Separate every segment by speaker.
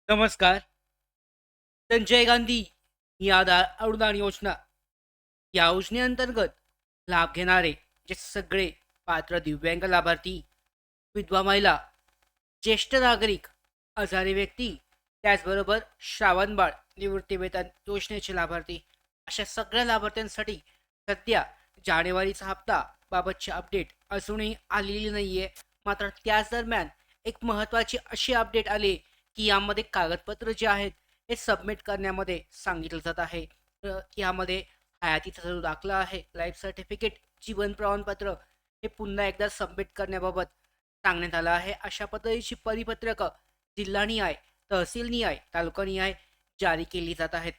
Speaker 1: नमस्कार. संजय गांधी अनुदान योजना या योजनेअंतर्गत लाभ घेणारे जे सगळे पात्र दिव्यांग लाभार्थी, विधवा महिला, ज्येष्ठ नागरिक, आजारी व्यक्ती, त्याचबरोबर श्रावणबाळ निवृत्तीवेतन योजनेचे लाभार्थी, अशा सगळ्या लाभार्थ्यांसाठी सध्या जानेवारीचा हप्ता बाबतची अपडेट अजूनही आलेली नाहीये. मात्र त्याच दरम्यान एक महत्त्वाची अशी अपडेट आली की यामध्ये कागदपत्र जे आहेत हे सबमिट करण्यामध्ये सांगितलं जात आहे. यामध्ये हयातीचा जो दाखला आहे, लाईफ सर्टिफिकेट, जीवन प्रमाणपत्र हे पुन्हा एकदा सबमिट करण्याबाबत सांगण्यात आलं आहे. अशा पद्धतीची परिपत्रकं जिल्हानिहाय, तहसीलनिहाय, तालुकानिहाय जारी केली जात आहेत.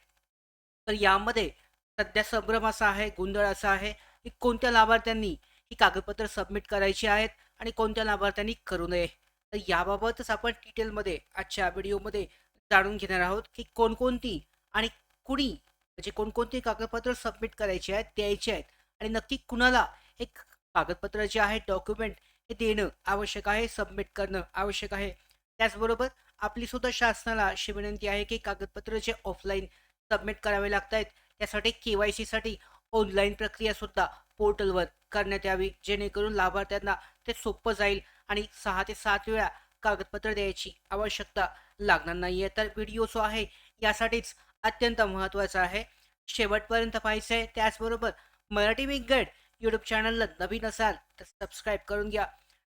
Speaker 1: तर यामध्ये सध्या संभ्रम असा आहे, गोंधळ असा आहे की कोणत्या लाभार्थ्यांनी ही कागदपत्र सबमिट करायची आहेत आणि कोणत्या लाभार्थ्यांनी करू नये. तर याबाबतच आपण डिटेलमध्ये आजच्या व्हिडिओमध्ये जाणून घेणार आहोत की कोणकोणती आणि कुणी म्हणजे कोणकोणती कागदपत्र सबमिट करायची आहेत, द्यायची आहेत आणि नक्की कुणाला एक कागदपत्र जे आहे, डॉक्युमेंट हे देणं आवश्यक आहे, सबमिट करणं आवश्यक आहे. त्याचबरोबर आपली सुद्धा शासनाला अशी विनंती आहे की कागदपत्र जे ऑफलाईन सबमिट करावे लागत आहेत त्यासाठी KYC साठी ऑनलाईन प्रक्रिया सुद्धा पोर्टलवर करण्यात यावी, जेणेकरून लाभार्थ्यांना ते सोपं जाईल आणि 6 ते 7 वेळा कागदपत्र द्यायची आवश्यकता लागणार नाहीये. तर व्हिडिओ जो आहे यासाठीच अत्यंत महत्त्वाचा आहे. शेवटपर्यंत पाहायचं आहे. त्याचबरोबर मराठी बिग गाईड यूट्यूब चॅनलला नवीन असाल तर सबस्क्राईब करून घ्या.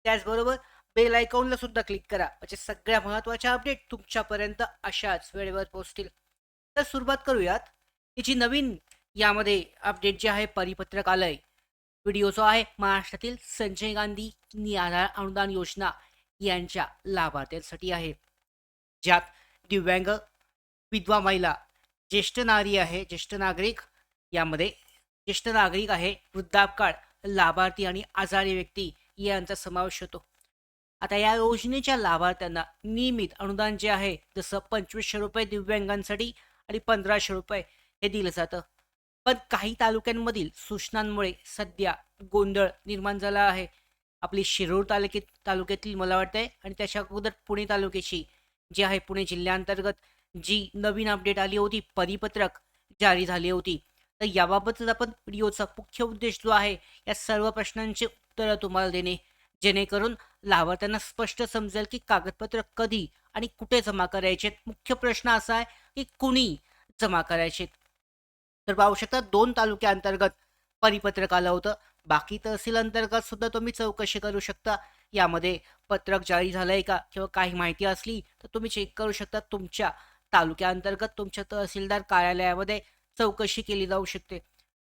Speaker 1: त्याचबरोबर बेल आयकॉनला सुद्धा क्लिक करा, म्हणजे सगळ्या महत्त्वाच्या अपडेट तुमच्यापर्यंत अशाच वेळेवर पोहोचतील. तर सुरुवात करूयात. ही जी नवीन यामध्ये अपडेट जे आहे परिपत्रक आलंय, व्हिडिओ जो आहे महाराष्ट्रातील संजय गांधी निराधार अनुदान योजना यांच्या लाभार्थ्यांसाठी आहे, ज्यात दिव्यांग, विधवा महिला, ज्येष्ठ नारी आहे, ज्येष्ठ नागरिक, यामध्ये ज्येष्ठ नागरिक आहे, वृद्धापकाळ लाभार्थी आणि आजारी व्यक्ती यांचा समावेश होतो. आता या योजनेच्या लाभार्थ्यांना नियमित अनुदान जे आहे, जसं 2500 रुपये दिव्यांगांसाठी आणि 1500 रुपये हे दिलं जातं. पण काही तालुक्यांमधील सूचनांमुळे सध्या गोंधळ निर्माण झाला आहे. आपली शिरूर तालुक्यातील मला वाटतंय आणि त्याच्या अगोदर पुणे तालुक्याची जी आहे, पुणे जिल्ह्याअंतर्गत जी नवीन अपडेट आली होती, परिपत्रक जारी झाली होती. तर याबाबतच आपण व्हिडिओचा मुख्य उद्देश जो आहे, या सर्व प्रश्नांची उत्तरं तुम्हाला देणे, जेणेकरून लाभार्थ्यांना स्पष्ट समजेल की कागदपत्र कधी आणि कुठे जमा करायचे. मुख्य प्रश्न असा आहे की कुणी जमा करायचे. तर पाहू शकता 2 तालुक्यांतर्गत परिपत्रक आलं होतं. बाकी तहसील अंतर्गत सुद्धा तुम्ही चौकशी करू शकता. यामध्ये पत्रक जारी झालंय का किंवा काही माहिती असली तर तुम्ही चेक करू शकता. तुमच्या तालुक्याअंतर्गत तुमच्या तहसीलदार कार्यालयामध्ये चौकशी केली जाऊ शकते.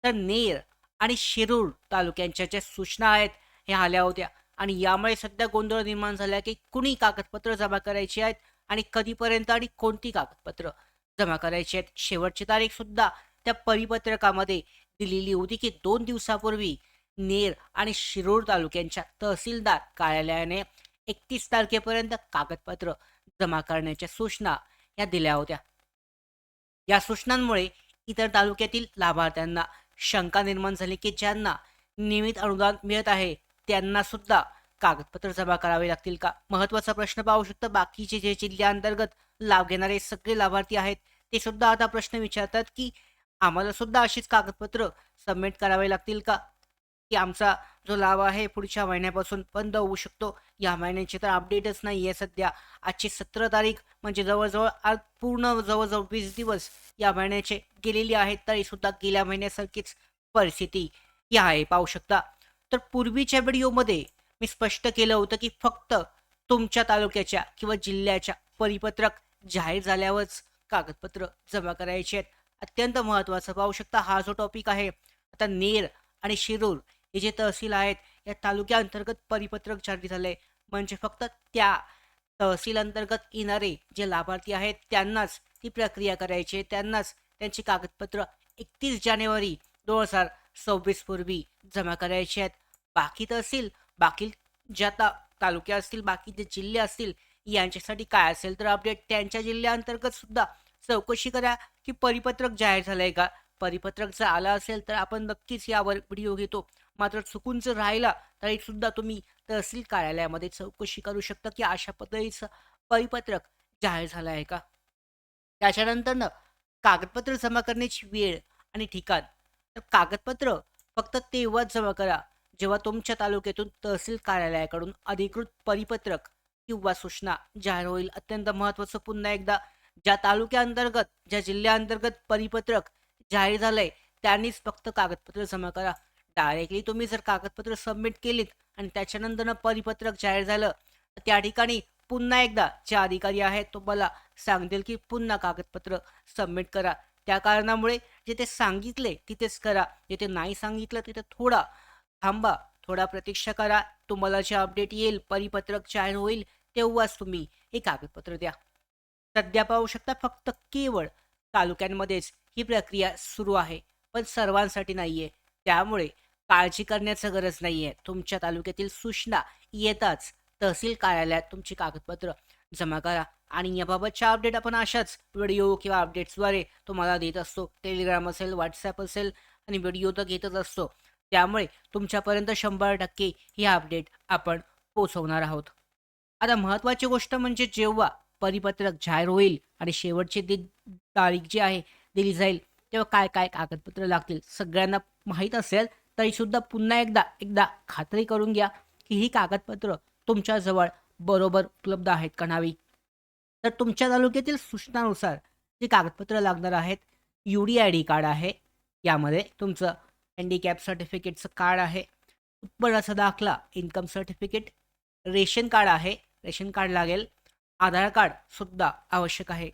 Speaker 1: तर नेर आणि शिरूर तालुक्यांच्या ज्या सूचना आहेत ह्या आल्या होत्या आणि यामुळे सध्या गोंधळ निर्माण झाला की कुणी कागदपत्र जमा करायची आहेत आणि कधीपर्यंत आणि कोणती कागदपत्र जमा करायची आहेत. शेवटची तारीख सुद्धा त्या परिपत्रकामध्ये दिलेली होती की 2 दिवसापूर्वी नेर आणि शिरूर तालुक्यांच्या तहसीलदार कार्यालयाने 31 तारखेपर्यंत कागदपत्र जमा करण्याच्या सूचना या दिल्या होत्या. या सूचनांमुळे इतर तालुक्यातील लाभार्थ्यांना शंका निर्माण झाली की ज्यांना नियमित अनुदान मिळत आहे त्यांना सुद्धा कागदपत्र जमा करावे लागतील का? महत्त्वाचा प्रश्न पाहू शकता. बाकीचे जे जिल्ह्यांतर्गत लाभ घेणारे सगळे लाभार्थी आहेत ते सुद्धा आता प्रश्न विचारतात की आम्हाला सुद्धा अशीच कागदपत्र सबमिट करावे लागतील का? की आमचा जो लाभ आहे पुढच्या महिन्यापासून बंद होऊ शकतो. या महिन्याची तर अपडेटच नाही आहे सध्या. आजची 17 तारीख म्हणजे जवळ-जवळ आज पूर्ण जवळ-जवळ 20 दिवस या महिन्याचे गेलेली आहेत. तरीसुद्धा गेल्या महिन्यासारखीच परिस्थिती ही आहे, पाहू शकता. तर पूर्वीच्या व्हिडिओमध्ये मी स्पष्ट केलं होतं की फक्त तुमच्या तालुक्याच्या किंवा जिल्ह्याच्या परिपत्रक जाहीर झाल्यावरच कागदपत्र जमा करायचे आहेत. अत्यंत महत्त्वाचं पाहू शकता. हा जो टॉपिक आहे, आता नेर आणि शिरूर हे जे तहसील आहेत या तालुक्याअंतर्गत परिपत्रक जारी झालंय, म्हणजे फक्त त्या तहसील अंतर्गत येणारे जे लाभार्थी आहेत त्यांनाच ती प्रक्रिया करायची आहे, त्यांनाच त्यांची कागदपत्र 31 जानेवारी 2026 पूर्वी जमा करायची आहेत. बाकी तहसील, बाकी ज्या तालुके असतील, बाकी जे जिल्हे असतील यांच्यासाठी काय असेल तर अपडेट त्यांच्या जिल्ह्याअंतर्गत सुद्धा चौकशी करा की परिपत्रक जाहीर झालंय का? परिपत्रक जर आला असेल तर आपण नक्कीच यावर व्हिडिओ घेतो. मात्र चुकून जर राहिला तरी सुद्धा तुम्ही तहसील कार्यालयामध्ये चौकशी करू शकता की अशा पद्धतीचं परिपत्रक जाहीर झाला आहे का? त्याच्यानंतर ना कागदपत्र जमा करण्याची वेळ आणि ठिकाण. तर कागदपत्र फक्त तेव्हाच जमा करा, जेव्हा तुमच्या तालुक्यातून तहसील कार्यालयाकडून अधिकृत परिपत्रक किंवा सूचना जाहीर होईल. अत्यंत महत्त्वाचं पुन्हा एकदा, ज्या तालुक्याअंतर्गत, ज्या जिल्ह्याअंतर्गत परिपत्रक जाहीर झालंय, त्यांनीच फक्त कागदपत्र जमा करा. डायरेक्टली तुम्ही जर कागदपत्र सबमिट केलीत आणि त्याच्यानंतर परिपत्रक जाहीर झालं, तर त्या ठिकाणी पुन्हा एकदा जे अधिकारी आहेत तुम्हाला सांगतील की पुन्हा कागदपत्र सबमिट करा. त्या कारणामुळे जिथे सांगितले तिथेच करा. जिथे नाही सांगितलं तिथे थोडा थांबा, थोडा प्रतीक्षा करा. तुम्हाला जे अपडेट येईल, परिपत्रक जाहीर होईल, तेव्हाच तुम्ही हे कागदपत्र द्या. सध्या पाहू शकता फक्त केवळ तालुक्यांमध्येच ही प्रक्रिया सुरू आहे, पण सर्वांसाठी नाहीये. त्यामुळे काळजी करण्याची गरज नाहीये. तुमच्या तालुक्यातील सूचना येताच तहसील कार्यालयात तुमची कागदपत्र जमा करा आणि याबाबतच्या अपडेट आपण अशाच व्हिडिओ किंवा अपडेट्सद्वारे तुम्हाला देत असतो. टेलिग्राम असेल, WhatsApp असेल आणि व्हिडिओ तर घेतच असतो. त्यामुळे तुमच्यापर्यंत 100% ही अपडेट आपण पोहोचवणार आहोत. आता महत्त्वाची गोष्ट म्हणजे जेव्हा परिपत्रक जाहीर होईल आणि शेवटची तारीख जी आहे दिली जाईल, तेव्हा काय-काय कागदपत्र लागतील सगळ्यांना माहीत असेल, तरीसुद्धा पुन्हा एकदा एकदा खात्री करून घ्या, की ही कागदपत्र तुमच्याजवळ बरोबर उपलब्ध आहेत का नाही. तर तुमच्या तालुक्यातील सूचनानुसार जी कागदपत्र लागणार आहेत, UD-ID कार्ड आहे, यामध्ये तुमचं हँडिकॅप सर्टिफिकेटचं कार्ड आहे, उत्पन्नाचा दाखला, इन्कम सर्टिफिकेट, रेशन कार्ड आहे, रेशन कार्ड लागेल, आधार कार्ड सुद्धा आवश्यक आहे.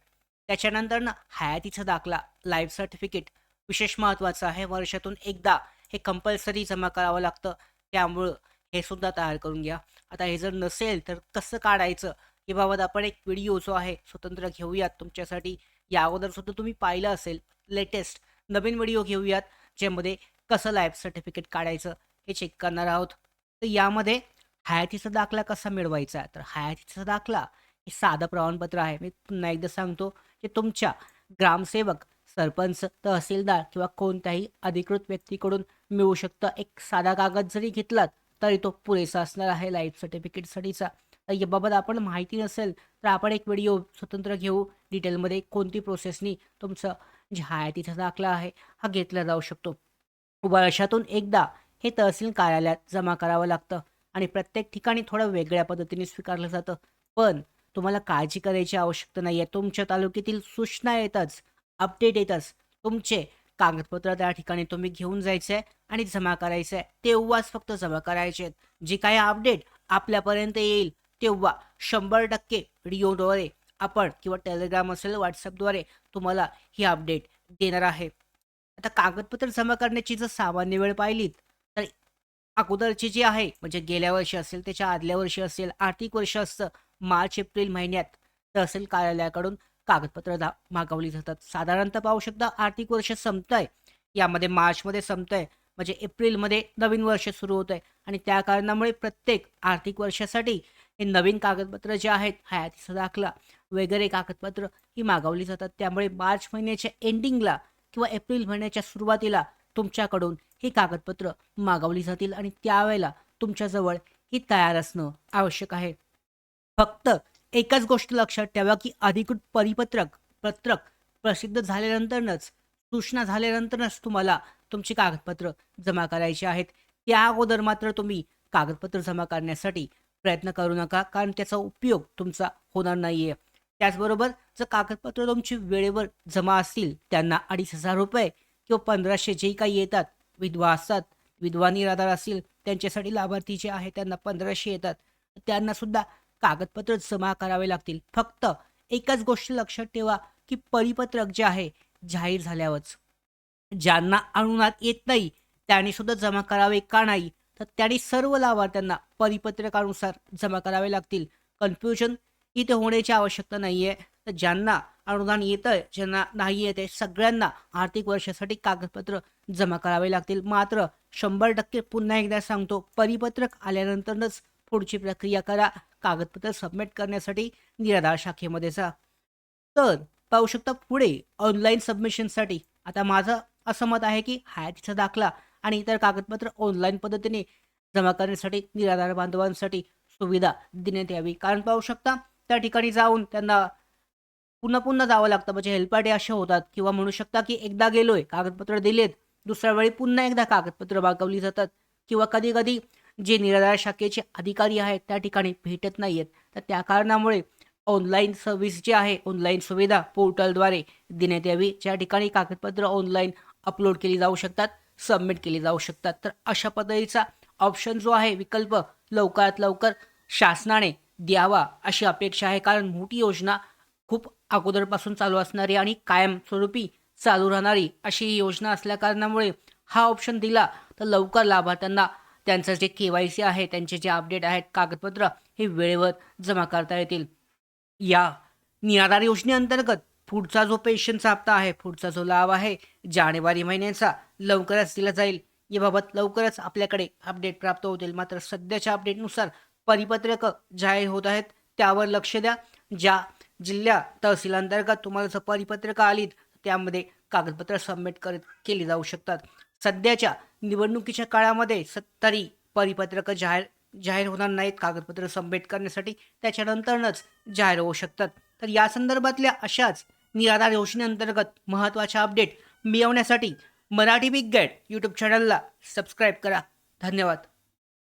Speaker 1: त्याच्यानंतर ना हयातीचा दाखला, लाईफ सर्टिफिकेट विशेष महत्त्वाचं आहे. वर्षातून एकदा हे कंपल्सरी जमा करावं लागतं. त्यामुळं हे सुद्धा तयार करून घ्या. आता हे जर नसेल तर कसं काढायचं याबाबत आपण एक व्हिडिओ जो आहे स्वतंत्र घेऊयात तुमच्यासाठी. या अगोदर सुद्धा तुम्ही पाहिलं असेल. लेटेस्ट नवीन व्हिडिओ घेऊयात, ज्यामध्ये कसं लाईफ सर्टिफिकेट काढायचं हे चेक करणार आहोत. तर यामध्ये हयातीचा दाखला कसा मिळवायचा? तर हयातीचा दाखला हे साधं प्रमाणपत्र आहे. मी पुन्हा एकदा सांगतो, की तुमच्या ग्रामसेवक, सरपंच, तहसीलदार किंवा कोणत्याही अधिकृत व्यक्तीकडून मिळू शकतं. एक साधा कागद जरी घेतलात तरी तो पुरेसा असणार आहे लाईफ सर्टिफिकेटसाठीचा. तर याबाबत आपण माहिती नसेल तर आपण एक व्हिडिओ स्वतंत्र घेऊ डिटेलमध्ये, कोणती प्रोसेसनी तुमचं जे हयातीचा दाखला आहे हा घेतला जाऊ शकतो. वर्षातून एकदा हे तहसील कार्यालयात जमा करावं लागतं आणि प्रत्येक ठिकाणी थोडं वेगळ्या पद्धतीने स्वीकारलं जातं. पण तुम्हाला काळजी करायची आवश्यकता नाही आहे. तुमच्या तालुक्यातील सूचना येताच, अपडेट येताच तुमचे कागदपत्र त्या ठिकाणी तुम्ही घेऊन जायचं आहे आणि जमा करायचं आहे. तेव्हाच फक्त जमा करायचे आहेत. जे काही अपडेट आपल्यापर्यंत येईल तेव्हा 100% व्हिडिओद्वारे आपण किंवा टेलिग्राम असेल, WhatsAppद्वारे तुम्हाला ही अपडेट देणार आहे. आता कागदपत्र जमा करण्याची जर सामान्य वेळ पाहिलीत, तर अगोदरची जी आहे म्हणजे गेल्या वर्षी असेल, त्याच्या आदल्या वर्षी असेल, आर्थिक वर्ष असतं, मार्च-एप्रिल महिन्यात तहसील कार्यालयाकडून कागदपत्र मागवली जातात. साधारणतः पाहू शकता आर्थिक वर्ष संपतंय, यामध्ये मार्चमध्ये संपतंय, म्हणजे एप्रिलमध्ये नवीन वर्ष सुरू होतंय आणि त्या कारणामुळे प्रत्येक आर्थिक वर्षासाठी हे नवीन कागदपत्र जे आहेत, हयातीचा दाखला वगैरे कागदपत्र ही मागवली जातात. त्यामुळे मार्च महिन्याच्या एंडिंगला किंवा एप्रिल महिन्याच्या सुरुवातीला तुमच्याकडून ही कागदपत्र मागवली जातील आणि त्यावेळेला तुमच्याजवळ ही तयार असणं आवश्यक आहे. फक्त एकच गोष्ट लक्षात ठेवा, की अधिकृत पत्रक प्रसिद्ध झाल्यानंतरच, सूचना झाल्यानंतरच तुम्हाला तुमची कागदपत्र जमा करायची आहेत. त्या अगोदर मात्र तुम्ही कागदपत्र जमा करण्यासाठी प्रयत्न करू नका, कारण त्याचा उपयोग तुमचा होणार नाहीये. त्याचबरोबर जर कागदपत्र तुमची वेळेवर जमा असतील, त्यांना ₹2,500 किंवा 1,500 जे काही येतात, विधवा असतात, विधवा निराधार असतील, त्यांच्यासाठी लाभार्थी जे आहे त्यांना 1,500 येतात. त्यांना सुद्धा कागदपत्र जमा करावे लागतील. फक्त एकच गोष्ट लक्षात ठेवा, की परिपत्रक जे आहे जाहीर झाल्यावरच. ज्यांना अनुदान येत नाही त्यांनी सुद्धा जमा करावे का नाही? तर त्यांनी सर्व लाभार्थ्यांना परिपत्रकानुसार जमा करावे लागतील. कन्फ्युजन इथे होण्याची आवश्यकता नाहीये. तर ज्यांना अनुदान येतंय, ज्यांना नाही येत आहे, सगळ्यांना आर्थिक वर्षासाठी कागदपत्र जमा करावे लागतील. मात्र 100% पुन्हा एकदा सांगतो, परिपत्रक आल्यानंतरच पुढची प्रक्रिया करा. कागदपत्र सबमिट करण्यासाठी निराधार शाखेमध्ये जा. तर पाहू शकता पुढे ऑनलाईन सबमिशनसाठी आता माझं असं मत आहे, की हयातीचा दाखला आणि इतर कागदपत्र ऑनलाईन पद्धतीने जमा करण्यासाठी निराधार बांधवांसाठी सुविधा देण्यात यावी. कारण पाहू शकता त्या ठिकाणी जाऊन त्यांना
Speaker 2: पुन्हा पुन्हा जावं लागतं. म्हणजे हेलपाटे असे होतात किंवा म्हणू शकता की एकदा गेलोय, कागदपत्र दिलेत, दुसऱ्या वेळी पुन्हा एकदा कागदपत्र मागवली जातात किंवा कधी-कधी जे निराधार शाखेचे अधिकारी आहेत त्या ठिकाणी भेटत नाहीयेत. तर त्या कारणामुळे ऑनलाईन सर्व्हिस जी आहे, ऑनलाईन सुविधा पोर्टलद्वारे देण्यात यावी, ज्या ठिकाणी कागदपत्र ऑनलाईन अपलोड केली जाऊ शकतात, सबमिट केली जाऊ शकतात. तर अशा पद्धतीचा ऑप्शन जो आहे, विकल्प लवकरात लवकर शासनाने द्यावा अशी अपेक्षा आहे. कारण मोठी योजना खूप अगोदरपासून चालू असणारी आणि कायमस्वरूपी चालू राहणारी अशी ही योजना असल्याकारणामुळे हा ऑप्शन दिला तर लवकर लाभार्थ्यांना त्यांचं जे के-वाय-सी आहे, त्यांचे जे अपडेट आहेत, कागदपत्र हे वेळेवर जमा करता येतील. या निराधार योजनेअंतर्गत पुढचा जो पेन्शनचा हप्ता आहे, पुढचा जो लाभ आहे, जानेवारी महिन्याचा लवकरच दिला जाईल. याबाबत लवकरच आपल्याकडे अपडेट प्राप्त होतील. मात्र सध्याच्या अपडेटनुसार परिपत्रकं जाहीर होत आहेत. त्यावर लक्ष द्या. ज्या जिल्हा तहसीलअंतर्गत तुम्हाला जर परिपत्रकं आलीत, त्यामध्ये कागदपत्र सबमिट केली जाऊ शकतात. सध्याच्या निवडणुकीच्या काळामध्ये तरी परिपत्रकं जाहीर जाहीर होणार नाहीत कागदपत्र सबमिट करण्यासाठी. त्याच्यानंतरच जाहीर होऊ शकतात. तर या संदर्भातल्या अशाच निराधार योजनेअंतर्गत महत्त्वाच्या अपडेट मिळवण्यासाठी मराठी बिग गाईड यूट्यूब चॅनलला सबस्क्राईब करा. धन्यवाद.